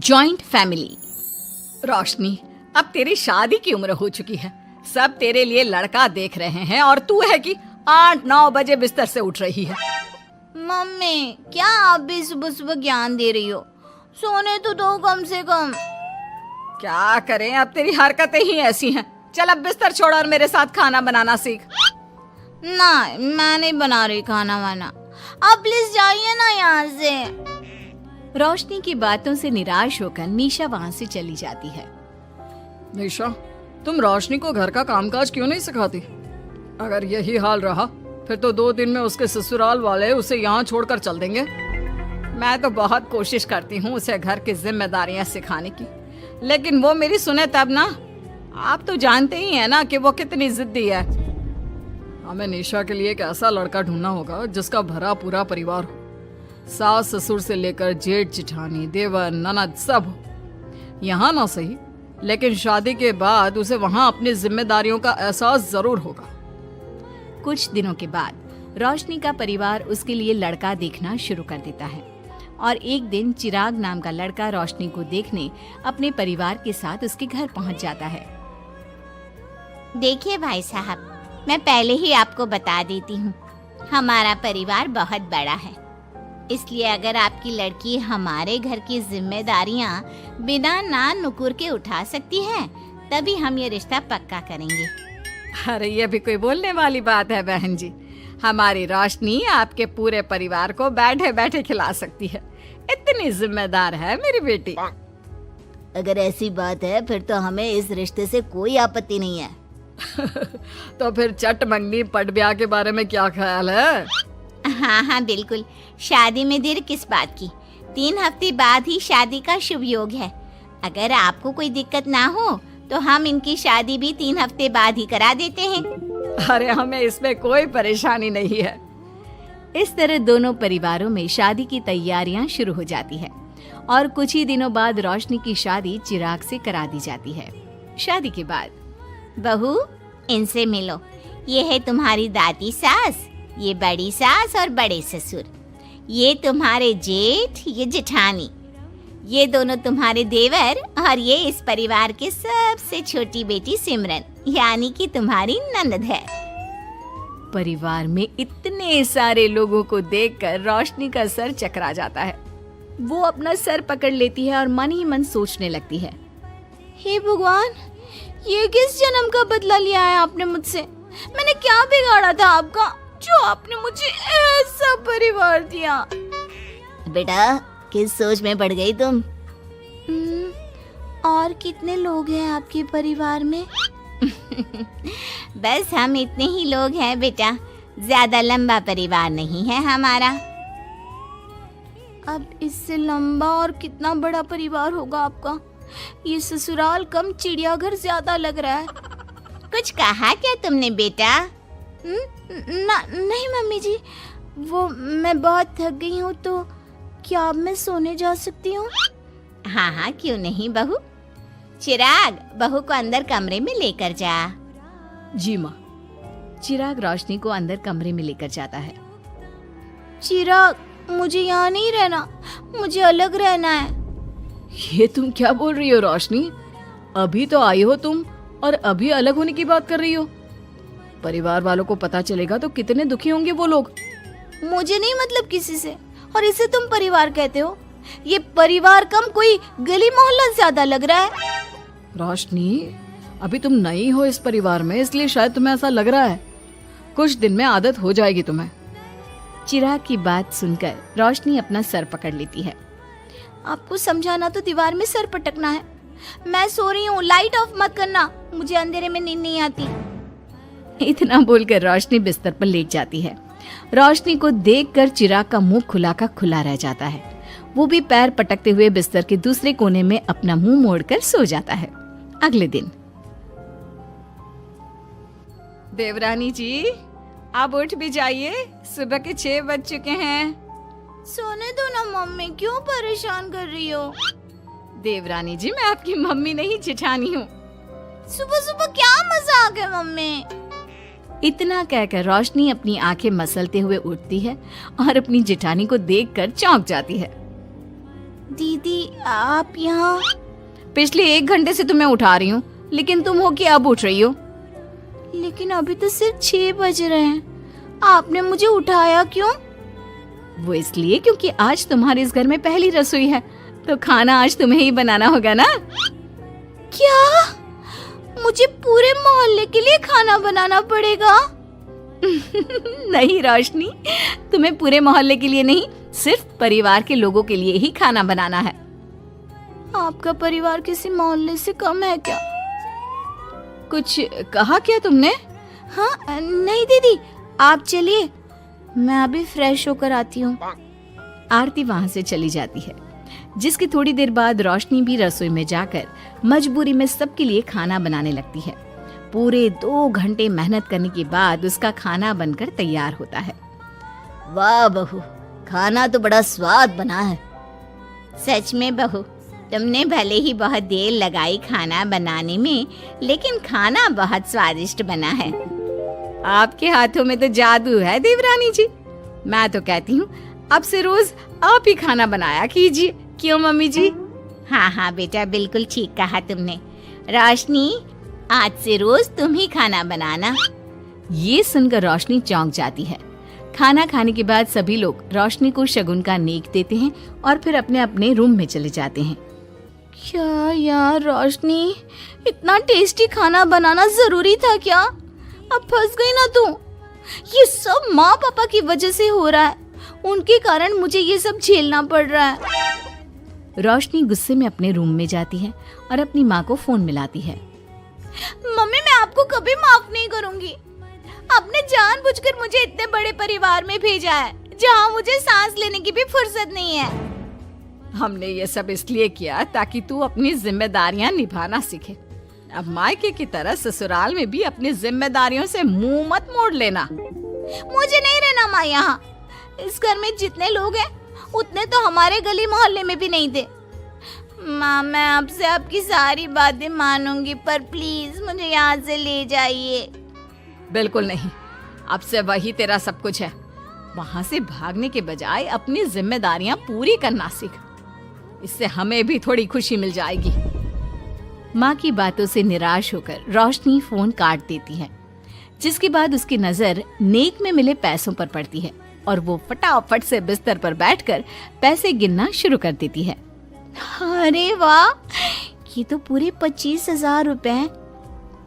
Joint family. रोशनी, अब तेरी शादी की उम्र हो चुकी है, सब तेरे लिए लड़का देख रहे हैं और तू है कि 8-9 बजे बिस्तर से उठ रही है। मम्मी, क्या आप भी सुबह सुबह ज्ञान दे रही हो? सोने तो दो कम से कम। क्या करें, अब तेरी हरकतें ही ऐसी हैं। चल अब बिस्तर छोड़ और मेरे साथ खाना बनाना सीख। ना, मैं नहीं बना रही खाना वाना, आप प्लीज जाइए ना यहाँ से। रोशनी की बातों से निराश होकर निशा वहाँ से चली जाती है। निशा, तुम रोशनी को घर का कामकाज क्यों नहीं सिखाती? अगर यही हाल रहा फिर तो 2 दिन में उसके ससुराल वाले उसे यहाँ छोड़कर चल देंगे। मैं तो बहुत कोशिश करती हूँ उसे घर की जिम्मेदारियाँ सिखाने की, लेकिन वो मेरी सुने तब ना। आप तो जानते ही हैं ना कि वो कितनी जिद्दी है। हमें निशा के लिए एक ऐसा लड़का ढूंढना होगा जिसका भरा पूरा परिवार हो, सास ससुर से लेकर जेठ जेठानी देवर ननद सब हो। यहाँ ना सही, लेकिन शादी के बाद उसे वहाँ अपनी जिम्मेदारियों का एहसास जरूर होगा। कुछ दिनों के बाद रोशनी का परिवार उसके लिए लड़का देखना शुरू कर देता है और एक दिन चिराग नाम का लड़का रोशनी को देखने अपने परिवार के साथ उसके घर पहुंच जाता है। देखिए भाई साहब, मैं पहले ही आपको बता देती हूँ, हमारा परिवार बहुत बड़ा है, इसलिए अगर आपकी लड़की हमारे घर की जिम्मेदारियाँ बिना नान नुकुर के उठा सकती है, तभी हम ये रिश्ता पक्का करेंगे। अरे ये भी कोई बोलने वाली बात है बहन जी। हमारी रोशनी आपके पूरे परिवार को बैठे बैठे खिला सकती है, इतनी जिम्मेदार है मेरी बेटी। अगर ऐसी बात है फिर तो हमें इस रिश्ते से कोई आपत्ति नहीं है। तो फिर चट मंगनी पट ब्याह के बारे में क्या ख्याल है? हाँ बिल्कुल, शादी में देर किस बात की, 3 हफ्ते बाद ही शादी का शुभ योग है। अगर आपको कोई दिक्कत ना हो तो हम इनकी शादी भी 3 हफ्ते बाद ही करा देते हैं। अरे हमें इसमें कोई परेशानी नहीं है। इस तरह दोनों परिवारों में शादी की तैयारियां शुरू हो जाती है और कुछ ही दिनों बाद रोशनी की शादी चिराग से करा दी जाती है। शादी के बाद, बहू इनसे मिलो, ये है तुम्हारी दादी सास, ये बड़ी सास और बड़े ससुर, ये तुम्हारे जेठ, ये जेठानी, ये दोनों तुम्हारे देवर और ये इस परिवार की सबसे छोटी बेटी सिमरन, यानी कि तुम्हारी ननद है। परिवार में इतने सारे लोगों को देखकर रोशनी का सर चकरा जाता है। वो अपना सर पकड़ लेती है और मन ही मन सोचने लगती है, हे भगवान, ये किस जन्म का बदला लिया है आपने मुझसे? मैंने क्या बिगाड़ा था आपका जो आपने मुझे ऐसा परिवार दिया? बेटा, किस सोच में पड़ गई तुम? और कितने लोग हैं आपके परिवार में? बस हम इतने ही लोग हैं बेटा, ज्यादा लंबा परिवार नहीं है हमारा। अब इससे लंबा और कितना बड़ा परिवार होगा आपका? ये ससुराल कम चिड़ियाघर ज्यादा लग रहा है। कुछ कहा क्या तुमने बेटा? नहीं मम्मी जी, वो मैं बहुत थक गई हूँ, तो क्या अब मैं सोने जा सकती हूँ? हाँ क्यों नहीं बहू। चिराग, बहू को अंदर कमरे में लेकर जा। जी माँ। चिराग रोशनी को अंदर कमरे में लेकर जाता है। चिराग, मुझे यहाँ नहीं रहना, मुझे अलग रहना है। ये तुम क्या बोल रही हो रोशनी? अभी तो आई हो तुम और अभी अलग होने की बात कर रही हो। परिवार वालों को पता चलेगा तो कितने दुखी होंगे वो लोग। मुझे नहीं मतलब किसी से, और इसे तुम परिवार कहते हो? ये परिवार कम कोई गली मोहल्ला ज्यादा लग रहा है। रोशनी, अभी तुम नई हो इस परिवार में, इसलिए शायद तुम्हें ऐसा लग रहा है। कुछ दिन में आदत हो जाएगी तुम्हें। चिराग की बात सुनकर रोशनी अपना सर पकड़ लेती है। आपको समझाना तो दीवार में सर पटकना है। मैं सो रही हूँ, लाइट ऑफ मत करना, मुझे अंधेरे में नींद नहीं आती। इतना बोलकर रोशनी बिस्तर पर लेट जाती है। रोशनी को देखकर चिराग का मुंह खुला का खुला रह जाता है। वो भी पैर पटकते हुए बिस्तर के दूसरे कोने में अपना मुंह मोड़कर सो जाता है। अगले दिन, देवरानी जी, आप उठ भी जाइए, सुबह के 6 बज चुके हैं। सोने दो ना मम्मी, क्यों परेशान कर रही हो? देवरानी जी, मैं आपकी मम्मी नहीं जेठानी हूँ। सुबह सुबह क्या मजाक है मम्मी? इतना कहकर रोशनी अपनी आंखें मसलते हुए उठती है और अपनी जेठानी को देखकर चौंक जाती है। दीदी आप यहाँ? पिछले 1 घंटे से तुम्हें उठा रही हूँ, लेकिन तुम हो कि अब उठ रही हो। लेकिन अभी तो सिर्फ 6 बज रहे हैं, आपने मुझे उठाया क्यों? वो इसलिए क्योंकि आज तुम्हारे इस घर में पहली रसोई है, तो खाना आज तुम्हें ही बनाना होगा ना। क्या? मुझे पूरे मोहल्ले के लिए खाना बनाना पड़ेगा? नहीं रोशनी, तुम्हें पूरे मोहल्ले के लिए नहीं, सिर्फ परिवार के लोगों के लिए ही खाना बनाना है। आपका परिवार किसी मोहल्ले से कम है क्या? कुछ कहा क्या तुमने? हाँ नहीं दीदी, आप चलिए, मैं अभी फ्रेश होकर आती हूँ। आरती वहां से चली जाती है, जिसकी थोड़ी देर बाद रोशनी भी रसोई में जाकर मजबूरी में सबके लिए खाना बनाने लगती है। पूरे 2 घंटे मेहनत करने के बाद उसका खाना बनकर तैयार होता है। वाह बहू, खाना तो बड़ा स्वाद बना है। सच में बहू, तुमने भले ही बहुत देर लगाई खाना बनाने में, लेकिन खाना बहुत स्वादिष्ट बना है। आपके हाथों में तो जादू है देवरानी जी। मैं तो कहती हूँ अब से रोज आप ही खाना बनाया कीजिए, क्यों मम्मी जी? हाँ हाँ बेटा, बिल्कुल ठीक कहा तुमने। रोशनी, आज से रोज तुम ही खाना बनाना। ये सुनकर रोशनी चौंक जाती है। खाना खाने के बाद सभी लोग रोशनी को शगुन का नेक देते हैं और फिर अपने अपने रूम में चले जाते हैं। क्या यार रोशनी, इतना टेस्टी खाना बनाना जरूरी था क्या? अब फंस गई ना तू। ये सब माँ पापा की वजह से हो रहा है, उनके कारण मुझे ये सब झेलना पड़ रहा है। रोशनी गुस्से में अपने रूम में जाती है और अपनी माँ को फोन मिलाती है। मम्मी, मैं आपको कभी माफ नहीं करूंगी। आपने जानबूझकर मुझे इतने बड़े परिवार में भेजा है, जहाँ मुझे सांस लेने की भी फुर्सत नहीं है। हमने ये सब इसलिए किया ताकि तू अपनी जिम्मेदारियां निभाना सीखे। अब मायके की तरह ससुराल में भी अपनी जिम्मेदारियों से मुंह मत मोड़ लेना। मुझे नहीं रहना माँ यहाँ। इस घर में जितने लोग हैं, उतने तो हमारे गली मोहल्ले में भी नहीं थे। माँ, मैं आपसे आपकी सारी बातें मानूंगी, पर प्लीज मुझे यहाँ से ले जाइए। बिल्कुल नहीं, अब से वही तेरा सब कुछ है। वहाँ से भागने के बजाय अपनी जिम्मेदारियां पूरी करना सीख, इससे हमें भी थोड़ी खुशी मिल जाएगी। माँ की बातों से निराश होकर रोशनी फोन काट देती है, जिसके बाद उसकी नजर नेक में मिले पैसों पर पड़ती है और वो फटाफट से बिस्तर पर बैठकर पैसे गिनना शुरू कर देती है। अरे वाह, ये तो पूरे 25,000 रुपए हैं।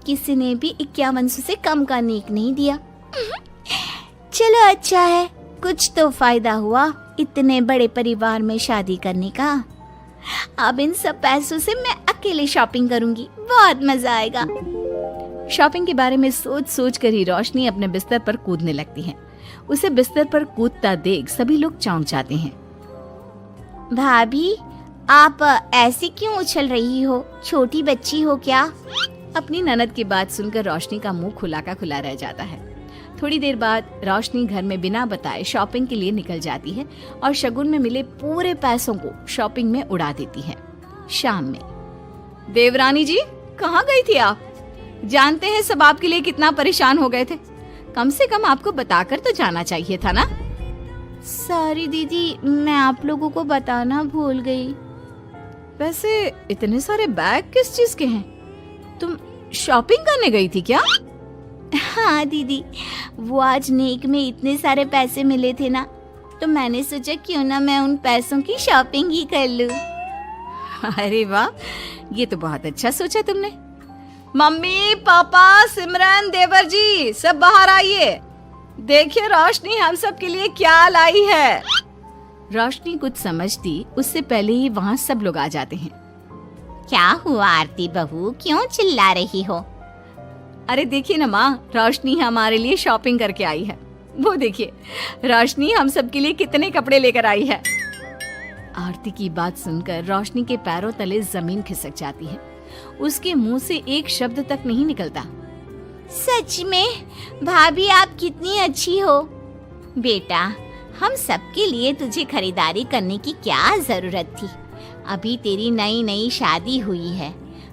किसी ने भी 5100 से कम का नेक नहीं दिया। चलो अच्छा है, कुछ तो फायदा हुआ इतने बड़े परिवार में शादी करने का। अब इन सब पैसों से मैं अकेले शॉपिंग करूंगी, बहुत मजा आएगा। शॉपिंग के बारे में सोच सोच कर ही रोशनी अपने बिस्तर पर कूदने लगती है। उसे बिस्तर पर कूदता देख सभी लोग चौंक जाते हैं। भाभी, आप ऐसे क्यों उछल रही हो? छोटी बच्ची हो क्या? अपनी ननद की बात सुनकर रोशनी का मुंह खुला का खुला रह जाता है। थोड़ी देर बाद रोशनी घर में बिना बताए शॉपिंग के लिए निकल जाती है और शगुन में मिले पूरे पैसों को शॉपिंग में उड़ा देती है। शाम में, देवरानी जी कहाँ गई थी आप? जानते हैं सब आपके लिए कितना परेशान हो गए थे। कम से कम आपको बताकर तो जाना चाहिए था ना। सॉरी दीदी, मैं आप लोगों को बताना भूल गई। वैसे इतने सारे बैग किस चीज के हैं? तुम शॉपिंग करने गई थी क्या? हाँ दीदी, वो आज नेक में इतने सारे पैसे मिले थे ना, तो मैंने सोचा क्यों ना मैं उन पैसों की शॉपिंग ही कर लूं। अरे वाह, ये तो बहुत अच्छा सोचा तुमने। मम्मी, पापा, सिमरन, देवर जी, सब बाहर आइए। देखिए रोशनी हम सब के लिए क्या लाई है। रोशनी कुछ समझती उससे पहले ही वहाँ सब लोग आ जाते हैं। क्या हुआ आरती बहू, क्यों चिल्ला रही हो? अरे देखिए ना माँ, रोशनी हमारे लिए शॉपिंग करके आई है। वो देखिए, रोशनी हम सब के लिए कितने कपड़े लेकर आई है। आरती की बात सुनकर रोशनी के पैरों तले जमीन खिसक जाती है। उसके मुंह से एक शब्द तक नहीं निकलता। सच में भाभी, आप कितनी अच्छी हो। बेटा, हम सबके लिए तुझे खरीदारी करने की क्या जरूरत थी? अभी तेरी नई नई शादी हुई है,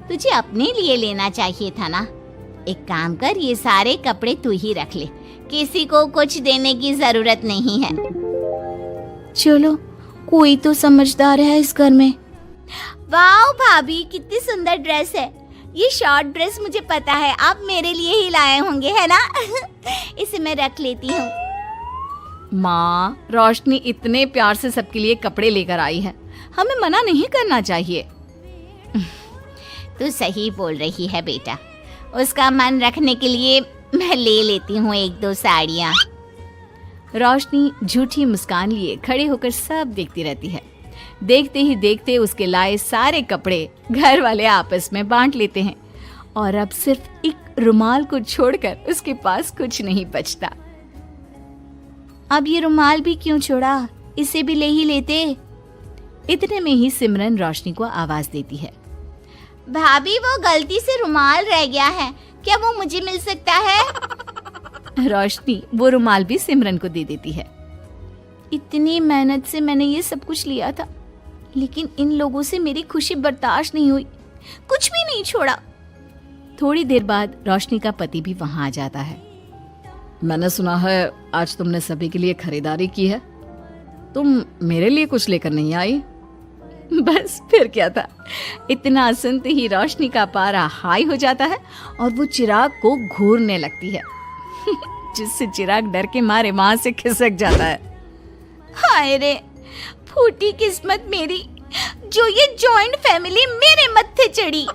तुझे अपने लिए लेना चाहिए था ना। एक काम कर, ये सारे कपड़े तू ही रख ले, किसी को कुछ देने की जरूरत नहीं है। चलो, कोई तो समझदार है इस घर में। वाह भाभी, कितनी सुंदर ड्रेस है। ये शॉर्ट ड्रेस मुझे पता है आप मेरे लिए ही लाए होंगे, है ना? इसे मैं रख लेती हूँ। माँ, रोशनी इतने प्यार से सबके लिए कपड़े लेकर आई है, हमें मना नहीं करना चाहिए। तू सही बोल रही है बेटा, उसका मन रखने के लिए मैं ले लेती हूँ 1-2 साड़ियाँ। रोशनी झूठी मुस्कान लिए खड़े होकर सब देखती रहती है। देखते ही देखते उसके लाए सारे कपड़े घर वाले आपस में बांट लेते हैं और अब सिर्फ एक रुमाल को छोड़कर उसके पास कुछ नहीं बचता। अब ये रुमाल भी क्यों छोड़ा, इसे भी ले ही लेते। इतने में ही सिमरन रोशनी को आवाज देती है। भाभी, वो गलती से रुमाल रह गया है, क्या वो मुझे मिल सकता है? रोशनी वो रुमाल भी सिमरन को दे देती है। इतनी मेहनत से मैंने ये सब कुछ लिया था, लेकिन इन लोगों से मेरी खुशी बर्दाश्त नहीं हुई, कुछ भी नहीं छोड़ा। थोड़ी देर बाद रोशनी का पति भी वहां आ जाता है। मैंने सुना है आज तुमने सभी के लिए खरीदारी की है, तुम मेरे लिए कुछ लेकर नहीं आई? बस फिर क्या था, इतना सुनते ही रोशनी का पारा हाई हो जाता है और वो चिराग को घूरने लगती है, जिससे चिराग डर के मारे वहां से खिसक जाता है। हाय रे, फूटी किस्मत मेरी, जो ये जॉइंट फैमिली मेरे मत्थे चढ़ी।